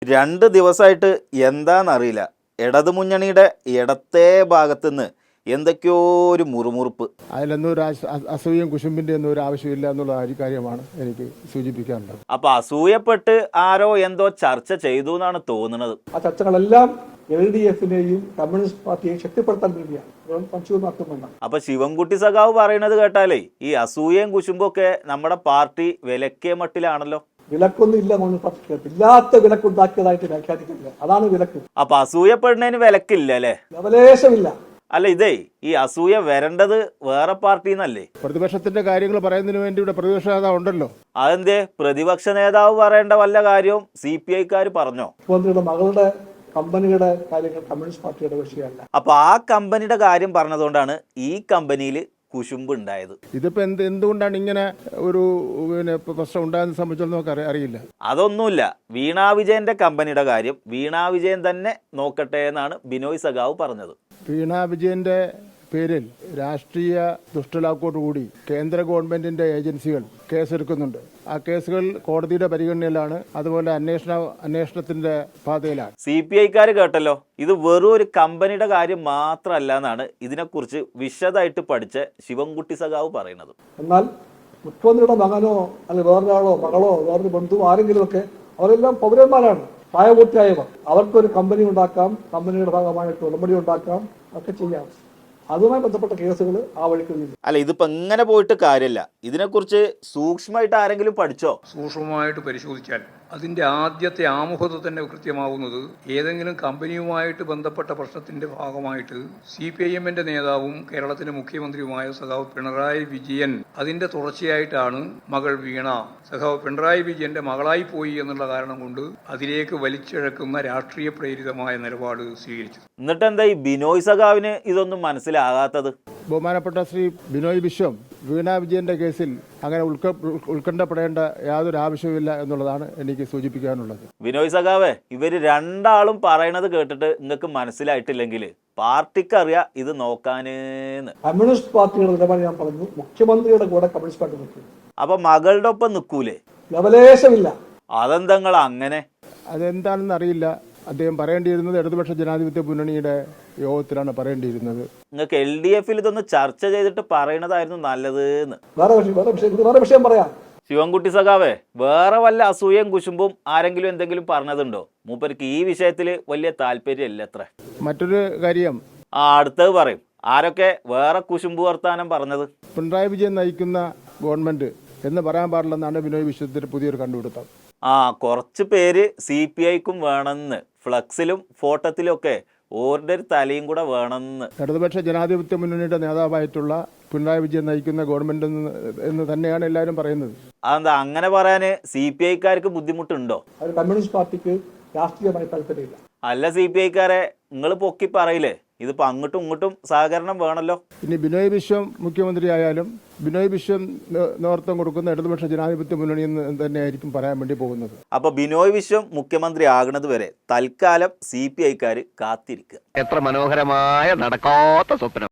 2 ദിവസമായിട്ട് എന്താണെന്നറിയില്ല, ഇടതുമുന്നണിയുടെ ഇടത്തെ ഭാഗത്തുനിന്ന് എന്തൊക്കെയോ ഒരു മുറുമുറുപ്പ്. അതിലൊന്നും ഒരു അസൂയം കുശുമ്പിൻ്റെ ഒന്നും ഒരു ആവശ്യമില്ല എന്നുള്ള കാര്യമാണ് എനിക്ക് സൂചിപ്പിക്കാനുള്ളത്. അപ്പൊ അസൂയപ്പെട്ട് ആരോ എന്തോ ചർച്ച ചെയ്തു എന്നാണ് തോന്നുന്നത്. ആ ചർച്ചകളെല്ലാം LDF-നെയും കമ്മ്യൂണിസ്റ്റ് പാർട്ടിയെയും ശക്തിപ്പെടുത്താൻ വേണ്ടിയാണ്. അപ്പൊ ശിവൻകുട്ടി സഖാവ് പറയുന്നത് കേട്ടാലേ ഈ അസൂയയും കുശുമ്പും ഒക്കെ നമ്മുടെ പാർട്ടി വിലക്കിയ മട്ടിലാണല്ലോ. വിലക്കൊന്നും ഇല്ല, ഇല്ലാത്ത വിലക്കുണ്ടാക്കിയതായിട്ട് വ്യാഖ്യാനിക്കില്ല. അതാണ് വിലക്ക്. അപ്പൊ അസൂയപ്പെടുന്നതിന് വിലക്കില്ല അല്ലേ? ലവലേശമില്ല. അല്ല, ഇതേ ഈ അസൂയ വരേണ്ടത് വേറെ പാർട്ടിന്നല്ലേ? പ്രതിപക്ഷത്തിന്റെ കാര്യങ്ങൾ പറയുന്നതിന് വേണ്ടി ഇവിടെ പ്രതിപക്ഷ നേതാവ് ഉണ്ടല്ലോ. അതെന്തേ പ്രതിപക്ഷ നേതാവ് പറയേണ്ട വല്ല കാര്യവും CPI-ക്കാർ പറഞ്ഞോ? മുഖ്യമന്ത്രിയുടെ മകളുടെ കമ്പനിയുടെ കാര്യങ്ങൾ കമ്മ്യൂണിസ്റ്റ് പാർട്ടിയുടെ വിഷയമല്ല. അപ്പൊ ആ കമ്പനിയുടെ കാര്യം പറഞ്ഞതുകൊണ്ടാണ് ഈ കമ്പനിയിൽ കുശുമ്പ് ഉണ്ടായത്. ഇതിപ്പോ എന്തുകൊണ്ടാണ് ഇങ്ങനെ ഒരു പ്രശ്നം ഉണ്ടായെന്ന് സംബന്ധിച്ചോളം നമുക്ക് അറിയില്ല. അതൊന്നുമില്ല, വീണാ വിജയന്റെ കമ്പനിയുടെ കാര്യം വീണാ വിജയൻ തന്നെ നോക്കട്ടെ എന്നാണ് ബിനോയ് സഖാവ് പറഞ്ഞത്. വീണാ വിജയന്റെ പേരിൽ രാഷ്ട്രീയ ദുഷ്ടലാക്കോടുകൂടി കേന്ദ്ര ഗവൺമെന്റിന്റെ ഏജൻസികൾ കേസെടുക്കുന്നുണ്ട്. ആ കേസുകൾ കോടതിയുടെ പരിഗണനയിലാണ്, അതുപോലെ അന്വേഷണത്തിന്റെ പാതയിലാണ്. CPI-ക്കാർ കേട്ടല്ലോ, ഇത് വെറും ഒരു കമ്പനിയുടെ കാര്യം മാത്രമല്ല എന്നാണ് ഇതിനെക്കുറിച്ച് വിശദമായിട്ട് പഠിച്ച ശിവൻകുട്ടി സഖാവ് പറയുന്നത്. എന്നാൽ മുഖ്യമന്ത്രിയുടെ മകനോ അല്ലെങ്കിൽ വേറൊരാളോ മകളോ വേറൊരു ബന്ധുവോ ആരെങ്കിലും ഒക്കെ അവരെല്ലാം പൗരന്മാരാണ്, പ്രായപൂർത്തിയായവർ. അവർക്കൊരു കമ്പനി ഉണ്ടാക്കാം, കമ്പനിയുടെ ഭാഗമായിട്ട് ഉടമ്പടി ഉണ്ടാക്കാം, ഒക്കെ ചെയ്യാം. അതുമായി ബന്ധപ്പെട്ട കേസുകൾ ആ വഴിക്കുന്നില്ല. അല്ല, ഇതിപ്പോ എങ്ങനെ പോയിട്ട് കാര്യമില്ല. ഇതിനെക്കുറിച്ച് സൂക്ഷ്മമായിട്ട് ആരെങ്കിലും പഠിച്ചോ? സൂക്ഷ്മമായിട്ട് പരിശോധിച്ചാൽ അതിൻ്റെ ആദ്യത്തെ ആമുഖത്ത് തന്നെ കൃത്യമാവുന്നത് ഏതെങ്കിലും കമ്പനിയുമായിട്ട് ബന്ധപ്പെട്ട പ്രശ്നത്തിൻ്റെ ഭാഗമായിട്ട് CPIM-ന്റെ നേതാവും കേരളത്തിലെ മുഖ്യമന്ത്രിയുമായ സഖാവ് പിണറായി വിജയൻ അതിൻ്റെ തുടർച്ചയായിട്ടാണ് മകൾ വീണ സഖാവ് പിണറായി വിജയന്റെ മകളായി പോയി എന്നുള്ള കാരണം കൊണ്ട് അതിലേക്ക് വലിച്ചിഴക്കുന്ന രാഷ്ട്രീയ പ്രേരിതമായ നിലപാട് സ്വീകരിച്ചു. എന്നിട്ട് എന്താ ഈ ബിനോയ് സഖാവിന് ഇതൊന്നും മനസ്സിലാകാത്തത്? ബഹുമാനപ്പെട്ട ശ്രീ ബിനോയ് വിശ്വം വീണാ വിജയന്റെ കേസിൽ അങ്ങനെ ഉത്കണ്ഠപ്പെടേണ്ട യാതൊരു ആവശ്യവുമില്ല എന്നുള്ളതാണ് എനിക്ക് സൂചിപ്പിക്കാനുള്ളത്. ബിനോയ് സഖാവേ, ഇവര് രണ്ടാളും പറയണത് കേട്ടിട്ട് നിങ്ങൾക്ക് മനസ്സിലായിട്ടില്ലെങ്കിൽ പാർട്ടിക്കറിയാം ഇത് നോക്കാനെന്ന്. കമ്മ്യൂണിസ്റ്റ് പാർട്ടിയുടെ നിലപാട് ഞാൻ പറഞ്ഞു, മുഖ്യമന്ത്രിയുടെ കൂടെ കമ്മ്യൂണിസ്റ്റ് പാർട്ടി നിൽക്കും. അപ്പൊ മകളുടെ ഒപ്പം നിൽക്കൂലേ? ലവലേശമില്ല. അതെന്താ അങ്ങനെ? അതെന്താണെന്ന് അറിയില്ല. അദ്ദേഹം പറയേണ്ടിയിരുന്നത് ഇടതുപക്ഷ ജനാധിപത്യ മുന്നണിയുടെ യോഗത്തിലാണ് പറയേണ്ടിയിരുന്നത്. നിങ്ങൾക്ക് LDF-ൽ ഇതൊന്ന് ചർച്ച ചെയ്തിട്ട് പറയണതായിരുന്നു നല്ലത്. വേറെ വിഷയം പറയാം. ശിവൻകുട്ടി സഖാവേ, വേറെ വല്ല അസൂയയും കുശുമ്പും ആരെങ്കിലും എന്തെങ്കിലും പറഞ്ഞതുണ്ടോ? മൂപ്പർക്ക് ഈ വിഷയത്തിൽ വലിയ താല്പര്യമില്ല അത്ര. മറ്റൊരു കാര്യം അടുത്തത് പറയും. ആരൊക്കെ വേറെ കുശുമ്പ് വർത്താനം പറഞ്ഞത്? പിണറായി വിജയൻ നയിക്കുന്ന ഗവൺമെന്റ് എന്ന് പറയാൻ പാടില്ലെന്നാണ് ബിനോയ് വിശ്വത്തിന്റെ പുതിയൊരു കണ്ടുപിടുത്തം. കുറച്ച് പേര് CPI-ക്കും വേണമെന്ന് ഫ്ലക്സിലും ഫോട്ടോത്തിലും ഒക്കെ ഓരുടെ തലയും കൂടെ വേണമെന്ന്. ഇടതുപക്ഷ ജനാധിപത്യ മുന്നണിയുടെ നേതാവായിട്ടുള്ള പിണറായി വിജയൻ നയിക്കുന്ന ഗവൺമെന്റ് എന്ന് തന്നെയാണ് എല്ലാവരും പറയുന്നത്. അതെന്താ അങ്ങനെ പറയാന് CPI-ക്കാർക്ക് ബുദ്ധിമുട്ടുണ്ടോ? കമ്മ്യൂണിസ്റ്റ് പാർട്ടിക്ക് രാഷ്ട്രീയമായി താല്പര്യമില്ല. അല്ല, CPI-ക്കാരെ നിങ്ങൾ പൊക്കി പറയില്ലേ? ഇതിപ്പോ അങ്ങോട്ടും ഇങ്ങോട്ടും സഹകരണം വേണമല്ലോ. ഇനി ബിനോയ് വിശ്വം മുഖ്യമന്ത്രിയായാലും ബിനോയ് വിശ്വം നേതൃത്വം കൊടുക്കുന്ന ഇടതുപക്ഷ ജനാധിപത്യ മുന്നണി എന്ന് തന്നെയായിരിക്കും പറയാൻ വേണ്ടി പോകുന്നത്. അപ്പൊ ബിനോയ് വിശ്വം മുഖ്യമന്ത്രി ആകുന്നത് വരെ തൽക്കാലം CPI-ക്കാർ കാത്തിരിക്കുക. എത്ര മനോഹരമായ നടക്കാത്ത സ്വപ്നം.